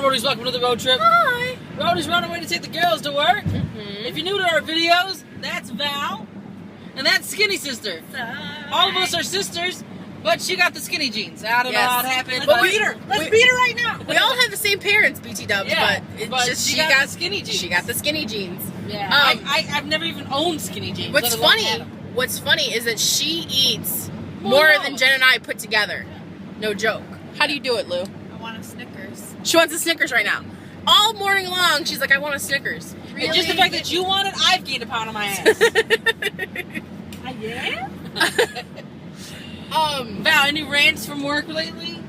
Roadies, welcome to the road trip. Hi. Roadies, we're on our way to take the girls to work. If you're new to our videos, that's Val, and that's Skinny Sister. All of us are sisters, but she got the skinny jeans. I don't know how it happened. Let's beat her. Let's beat her right now. We all have the same parents, BT Dubs, Yeah, but it's but just she got the skinny jeans. She got the skinny jeans. Yeah, I've never even owned skinny jeans. What's let alone funny? had 'em. What's funny is that she eats more than Jen and I put together. No joke. How do you do it, Lou? I want a Snickers. She wants a Snickers right now. All morning long, she's like, I want a Snickers. And just the fact that you want it, I've gained a pound on my ass. Yeah? Val, any rants from work lately?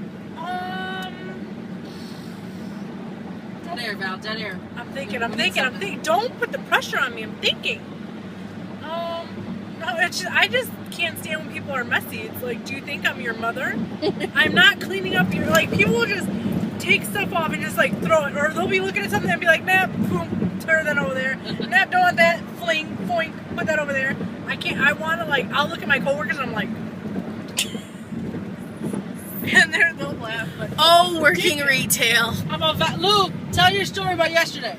Dead air, Val, dead air. I'm thinking. Don't put the pressure on me. I'm thinking. No, it's just, I just can't stand when people are messy. It's like, do you think I'm your mother? I'm not cleaning up your, like, people will just take stuff off and just, like, throw it. Or they'll be looking at something and be like, Nap, boom, turn that over there. Nap, don't want that, fling, foink, put that over there. I want to, like, I'll look at my coworkers and I'm like, and they'll laugh. But Oh, working retail. How about Val? Lou, tell your story about yesterday.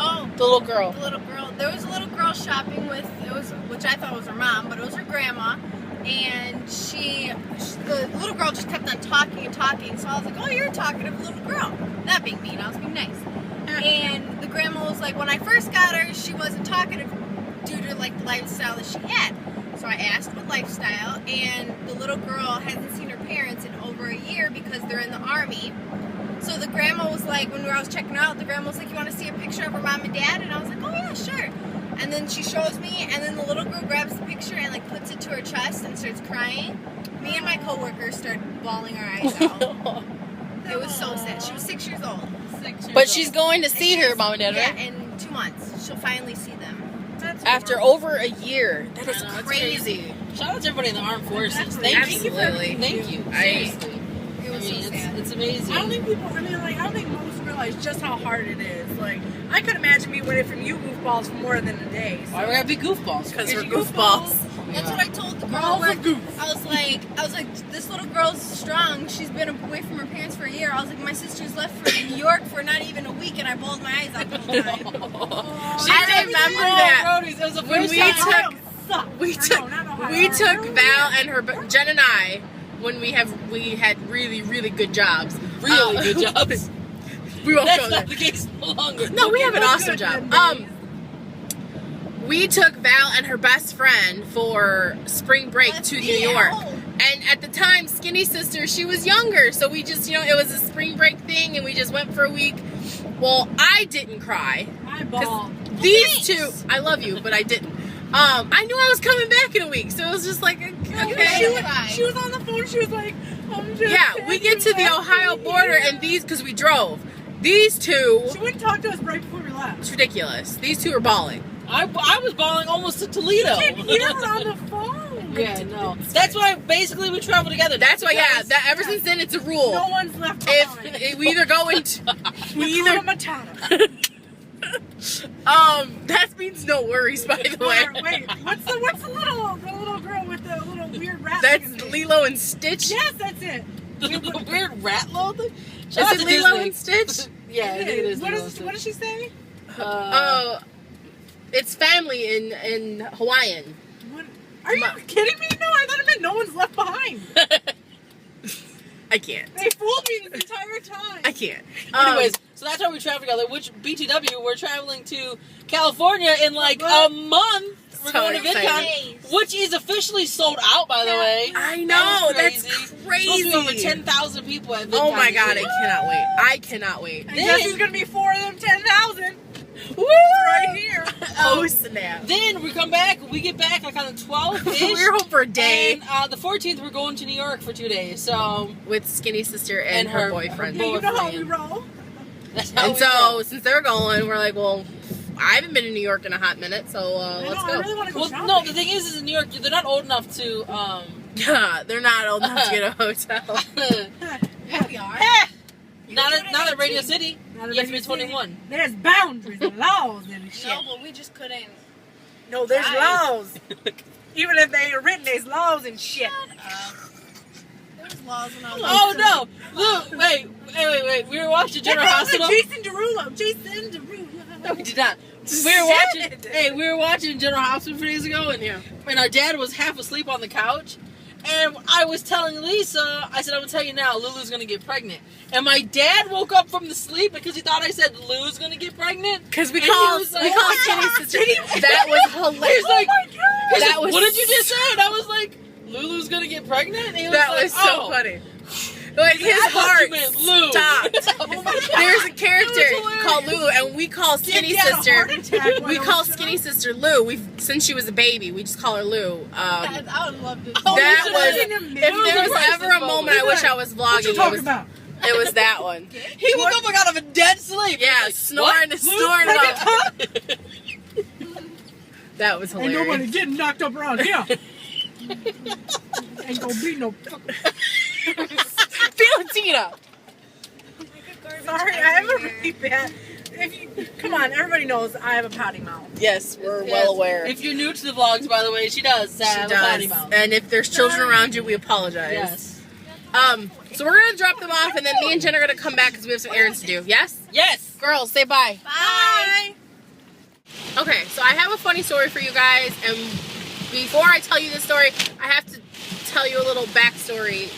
Oh, The little girl. the little girl. There was a little girl shopping with, which I thought was her mom, but it was her grandma. And the little girl just kept on talking and talking. So I was like, oh, you're a talkative little girl. Not being mean, I was being nice. And the grandma was like, when I first got her, she wasn't talkative due to like the lifestyle that she had. So I asked what lifestyle, and the little girl hasn't seen her parents in over a year because they're in the army. So the grandma was like, when I was checking her out, the grandma was like, you want to see a picture of her mom and dad? And I was like, oh yeah, sure. And then she shows me, and then the little girl grabs the picture and like puts it to her chest and starts crying. Me and my coworkers started bawling our eyes out. It was so sad. She was 6 years old. But she's going to see her mom and dad, Yeah, right? in 2 months. She'll finally see them. that's After over a year. That is I know, it's crazy. Shout out to everybody in the armed forces. Exactly. Thank you. Absolutely. Thank you. I- Seriously. It was so sad. It's amazing. I don't think most realize just how hard it is. Like, I could imagine me winning from you goofballs for more than a day. So. Why we gotta be goofballs? Because we're you goofballs. That's what I told the girl. Girls are Like, goofs. I was like, this little girl's strong. She's been away from her parents for a year. I was like, my sister's left for New York for not even a week, and I bawled my eyes out the whole time. I remember that. Roadies, it was the When first we time. We took Val and her, Jen and I, when we had really, really good jobs. Really good jobs. We won't That's go not there. the case no longer. No, we have an Look awesome good job. days. We took Val and her best friend for spring break Let's to New be at York. home. And at the time, Skinny Sister, she was younger. So we just, it was a spring break thing and we just went for a week. Well, I didn't cry. I ball. These two, I love you, but I didn't. I knew I was coming back in a week. So it was just like, okay. She was on the phone. She was like, I'm just Yeah, we get to the Ohio border and because we drove. These two, She wouldn't talk to us right before we left. it's ridiculous. These two are bawling. I was bawling almost to Toledo. You can hear her on the phone. Yeah, no. That's why basically we travel together. That's why, because- ever since then, it's a rule. No one's left behind. If we either go into, Hakuna Matata. that means no worries, by the way. Wait, what's the little girl with the little weird rat? That's looking thing? Lilo and Stitch. Yes, that's it. the weird rat load thing? Is Shout out it to Lilo Disney. and Stitch? Yeah, I think it is. What Lilo does and what does she say? Oh, it's family in Hawaiian. What? Are you kidding me? No, I thought it meant no one's left behind. I can't. They fooled me this entire time. I can't. Anyways, so that's how we travel together. Which BTW, we're traveling to California in like a month. We're So going to exciting. VidCon, which is officially sold out, by the way. I know, that's Supposed to be crazy. over 10,000 people at VidCon. Oh my god, this I year. cannot wait. I cannot wait. I guess there's gonna be 4 of them 10,000 Woo! right here. Oh snap. Then we come back. We get back like on the 12th. We're home for a day And the 14th, we're going to New York for 2 days. So with Skinny Sister and her boyfriend. Yeah, you know how we boyfriend. roll. that's how And we so, roll. since they're going, we're like, well, I haven't been in New York in a hot minute, so I let's know, go. I really want to go Well, shopping. no, the thing is in New York, they're not old enough to. Yeah, they're not old enough to get a hotel. Yeah, we are. not at Radio City. Not You have to be every city. 21. There's boundaries and laws and shit. No, but we just couldn't. No, there's Right. laws. Even if they ain't written, there's laws and shit. There was laws when I was Oh no! Look, wait. Okay, we were watching General Hospital. Jason Derulo. Jason Derulo. No, we did not. We were watching General Hospital 3 days ago, and our dad was half asleep on the couch. And I was telling Lisa, I said, I'm gonna tell you now, Lulu's gonna get pregnant. And my dad woke up from the sleep because he thought I said Lulu's gonna get pregnant. Because we call Skinny Sister. That was hilarious. He's like, that was what did you just say? And I was like, Lulu's gonna get pregnant? And he was that like, was so oh. funny. Like his I thought heart you meant Lou. stopped. Oh my God. There's a character It was called Lulu, and we call Skinny Sister. We call Skinny Sister Lou. Since she was a baby, we just call her Lou. I would love to. Oh, That we was. should If there was ever a moment I wish I was What you vlogging, talking about? it was that one. He woke up and got out of a dead sleep. Yeah, He was snoring what? about. That was Ain't hilarious. nobody getting knocked up around here. Ain't gonna be no. Valentina. Sorry, I have a really bad. Come on, everybody knows I have a potty mouth. Yes, we're Yes. well aware. If you're new to the vlogs, by the way, she does have a potty mouth. And if there's children around you, we apologize. Yes. So we're gonna drop them off, and then me and Jen are gonna come back because we have some errands to do. Yes? Yes. Girls, say bye. Bye. Okay, so I have a funny story for you guys, and before I tell you this story, I have to tell you a little backstory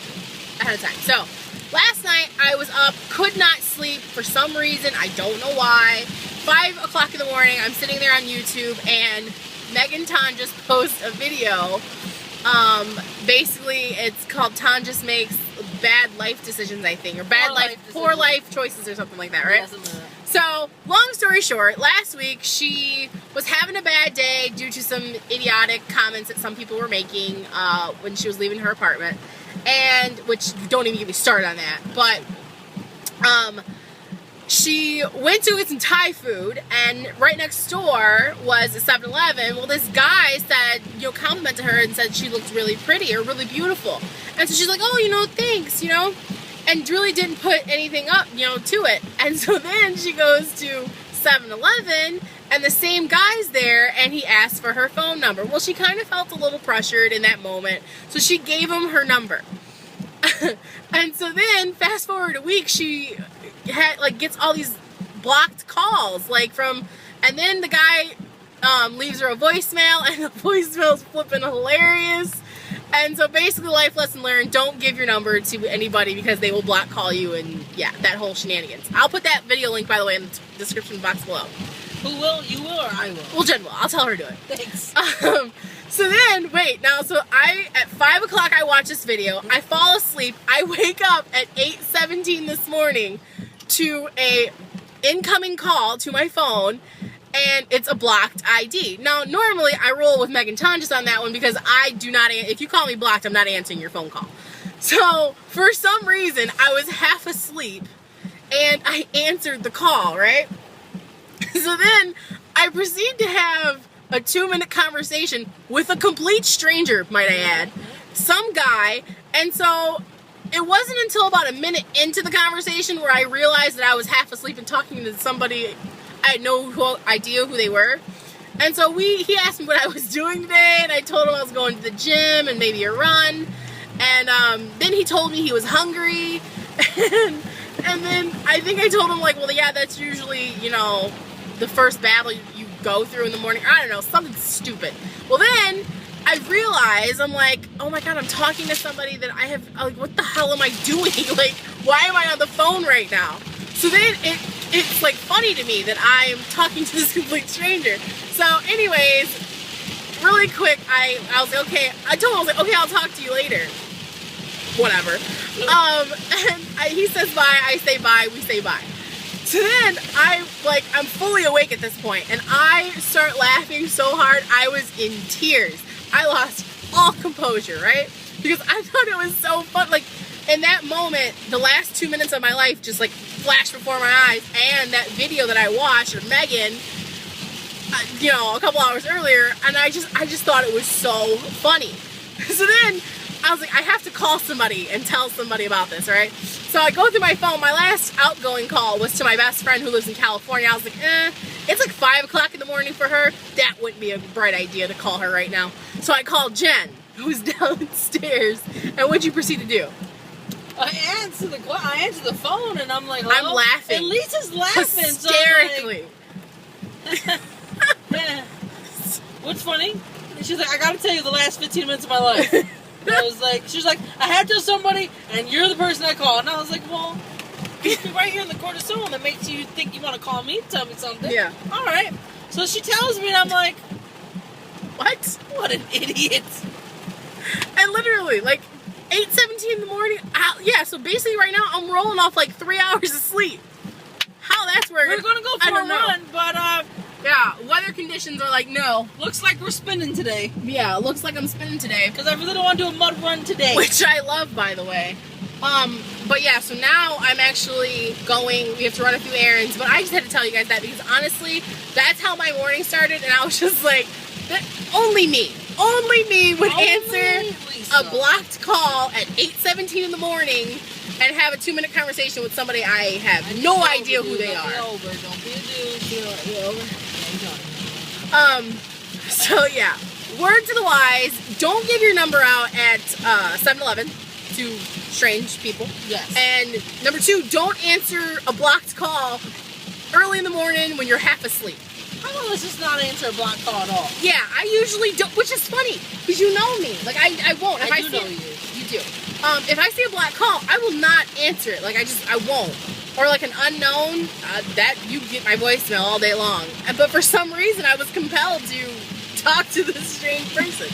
ahead of time. So, last night I was up, could not sleep for some reason, I don't know why. 5 o'clock in the morning, I'm sitting there on YouTube, and Megan Ton just posted a video. Basically, it's called Ton Just Makes Bad Life Decisions, I think, or poor life choices or something like that, right? Yes, So, long story short, last week she was having a bad day due to some idiotic comments that some people were making when she was leaving her apartment, and which don't even get me started on that. But she went to get some Thai food, and right next door was a 7-Eleven. Well, this guy said, complimented her and said she looked really pretty or really beautiful, and so she's like, oh, thanks, and really didn't put anything up, to it. And so then she goes to 7-Eleven, and the same guy's there, and he asked for her phone number. Well, she kind of felt a little pressured in that moment, so she gave him her number. And so then, fast forward a week, she gets all these blocked calls, and then the guy leaves her a voicemail, and the voicemail's flipping hilarious. And so basically, life lesson learned, don't give your number to anybody because they will block call you, and yeah, that whole shenanigans. I'll put that video link, by the way, in the description box below. Who will? You will or I will? Well, Jen will. I'll tell her to do it. Thanks. So then, at 5 o'clock I watch this video, I fall asleep, I wake up at 8:17 this morning to a incoming call to my phone, and it's a blocked ID. Now, normally I roll with Megan Ton just on that one because I do not, if you call me blocked, I'm not answering your phone call. So, for some reason, I was half asleep, and I answered the call, right? So then, I proceed to have a 2-minute conversation with a complete stranger, might I add, some guy, and so it wasn't until about a minute into the conversation where I realized that I was half asleep and talking to somebody I had no idea who they were. And so he asked me what I was doing today, and I told him I was going to the gym and maybe a run, and then he told me he was hungry, and then I think I told him, well, yeah, that's usually, the first battle you go through in the morning, or I don't know, something stupid. Well, then I realized, I'm like, oh my God, I'm talking to somebody that I have, what the hell am I doing? Why am I on the phone right now? So then it's funny to me that I'm talking to this complete stranger. So anyways, really quick, I was like, okay, I told him, I was like, okay, I'll talk to you later. Whatever. And he says bye, I say bye, we say bye. So then I'm fully awake at this point, and I start laughing so hard I was in tears. I lost all composure, right? Because I thought it was so fun. In that moment, the last 2 minutes of my life just flashed before my eyes, and that video that I watched of Megan, a couple hours earlier, and I just thought it was so funny. So then I was like, I have to call somebody and tell somebody about this, right? So I go through my phone. My last outgoing call was to my best friend who lives in California. I was like, it's 5 o'clock in the morning for her. That wouldn't be a bright idea to call her right now. So I called Jen, who's downstairs, and what'd you proceed to do? I answer the phone, and I'm like, hello? I'm laughing. And Lisa's laughing. Hysterically. So I'm like, yeah. What's funny? And she's like, I gotta tell you the last 15 minutes of my life. And I was like, she's like, I had to tell somebody, and you're the person I call. And I was like, well, you're right here in the corner of someone that makes you think you want to call me, tell me something. Yeah. All right. So she tells me, and I'm like, What? what an idiot. And literally, like, 8:17 in the morning. Yeah, so basically right now I'm rolling off like 3 hours of sleep. How that's working? We're gonna go I for a don't know. run, but Yeah, weather conditions are like no. looks like we're spinning today. Yeah, it looks like I'm spinning today. Because I really don't want to do a mud run today. Which I love, by the way. But yeah, so now I'm actually going, we have to run a few errands, but I just had to tell you guys that because honestly, that's how my morning started, and I was just like, only me would answer Lisa. a blocked call at 8:17 in the morning and have a 2-minute conversation with somebody I have no idea who they are. Don't be a dude. So yeah, word to the wise, don't give your number out at 7-Eleven to strange people. Yes. And number 2, don't answer a blocked call early in the morning when you're half asleep. How about let's just not answer a block call at all? Yeah, I usually don't, which is funny because you know me. Like I won't. If I do see know it- you. You do. If I see a black call, I will not answer it. Like I won't. Or like an unknown, that you get my voicemail all day long. But for some reason, I was compelled to talk to this strange person.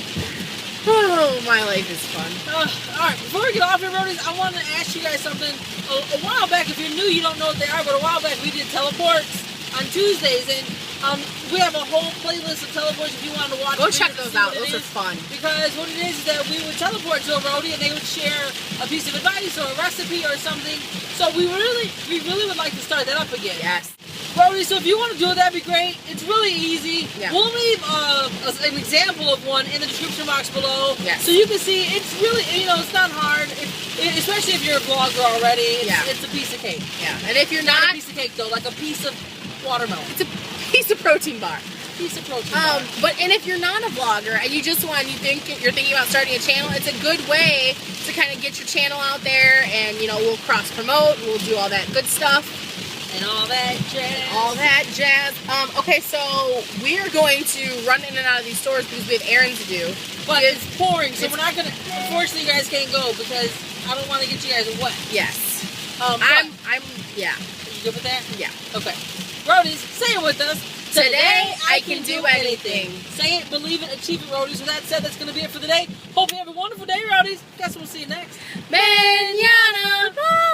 Oh, my life is fun. All right, before we get off here, Roadies, I want to ask you guys something. A while back, if you're new, you don't know what they are, but a while back we did teleports on Tuesdays, and we have a whole playlist of teleports if you want to watch. Go them check to those see out. what it Those are is. fun. Because what it is that we would teleport to a roadie and they would share a piece of advice or a recipe or something. So we really would like to start that up again. Yes. Roadie, so if you want to do it, that'd be great. It's really easy. Yeah. We'll leave an example of one in the description box below. Yes. So you can see it's really, it's not hard. Especially if you're a vlogger already. It's a piece of cake. Yeah. And if you're Not not, a piece of cake though, like a piece of watermelon. it's a piece of protein bar. Piece of protein bar. And if you're not a vlogger and you're thinking about starting a channel, it's a good way to kind of get your channel out there, and we'll cross promote, we'll do all that good stuff. And all that jazz. All that jazz. Okay, so we are going to run in and out of these stores because we have errands to do. But it's pouring, so we're not gonna. Unfortunately, you guys can't go because I don't want to get you guys wet. Yes. Yeah. You good with that? Yeah. Okay. Roadies, say it with us. Today, I can do anything. Say it, believe it, achieve it, Roadies. With that said, that's going to be it for the day. Hope you have a wonderful day, Roadies. Guess we'll see you next. Mañana. Bye.